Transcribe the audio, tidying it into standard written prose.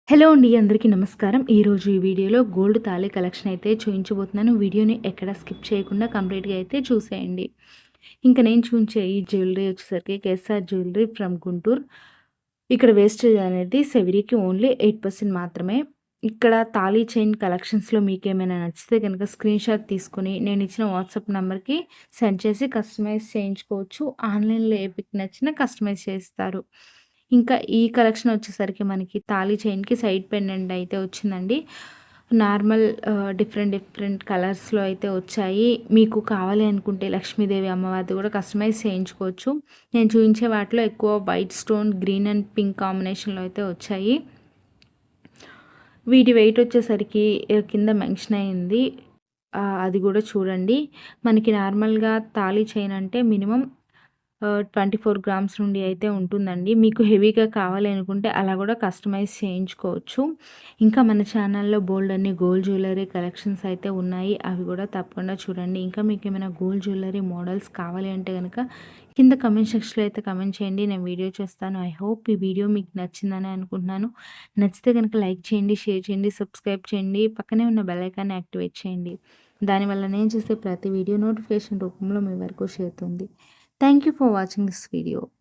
Hello అండి. అందరికీ నమస్కారం. ఈరోజు ఈ వీడియోలో గోల్డ్ తాళి కలెక్షన్ అయితే చూయించబోతున్నాను. వీడియోని ఎక్కడ స్కిప్ చేయకుండా కంప్లీట్‌గా అయితే చూసేయండి. ఇంక నేను చూయించే ఈ జ్యువెలరీ వచ్చేసరికి కేఎస్ఆర్ జ్యువెలరీ ఫ్రమ్ గుంటూరు. ఇక్కడ వేస్టేజ్ అనేది సెవరీకి ఓన్లీ 8% మాత్రమే. ఇక్కడ తాళి చైన్ కలెక్షన్స్‌లో మీకేమైనా నచ్చితే గనక స్క్రీన్‌షాట్ తీసుకొని నేను ఇచ్చిన వాట్సాప్ నంబర్‌కి సెండ్ చేసి కస్టమైజ్ చేయించుకోవచ్చు. ఆన్‌లైన్‌లో ఏ పిక్ నచ్చినా కస్టమైజ్ చేస్తారు. ఇంకా ఈ కలెక్షన్ వచ్చేసరికి మనకి తాళి చైన్‌కి సైడ్ పెండెంట్ అయితే వచ్చిందండి. నార్మల్ డిఫరెంట్ డిఫరెంట్ కలర్స్‌లో అయితే వచ్చాయి. మీకు కావాలి అనుకుంటే లక్ష్మీదేవి అమ్మవారిది కూడా కస్టమైజ్ చేయించుకోవచ్చు. నేను చూయించే వాటిలో ఎక్కువ white stone, green and pink కాంబినేషన్‌లో అయితే వచ్చాయి. వీటి వెయిట్ వచ్చేసరికి కింద మెన్షన్ అయింది. అది కూడా చూడండి. మనకి నార్మల్‌గా తాళి చైన్ అంటే మినిమమ్ 24 గ్రామ్స్ నుండి అయితే ఉంటుందండి. మీకు హెవీగా కావాలి అనుకుంటే అలా కూడా కస్టమైజ్ చేయించుకోవచ్చు. ఇంకా మన ఛానల్‌లో బోలెడన్ని గోల్డ్ జ్యువెలరీ కలెక్షన్స్ అయితే ఉన్నాయి. అవి కూడా తప్పకుండా చూడండి. ఇంకా మీకేమైనా గోల్డ్ జ్యువెలరీ మోడల్స్ కావాలి అంటే గనక కింద కామెంట్ సెక్షన్‌లో అయితే కామెంట్ చేయండి. నేను వీడియో చేస్తాను. ఐ హోప్ ఈ వీడియో మీకు నచ్చిందని అనుకుంటున్నాను. నచ్చితే గనక లైక్ చేయండి, షేర్ చేయండి, సబ్స్క్రైబ్ చేయండి. పక్కనే ఉన్న బెల్ ఐకాన్‌ని యాక్టివేట్ చేయండి. దానివల్ల నేను చేసే ప్రతి వీడియో నోటిఫికేషన్ రూపంలో మీ వరకు చేరుతుంది. Thank you for watching this video.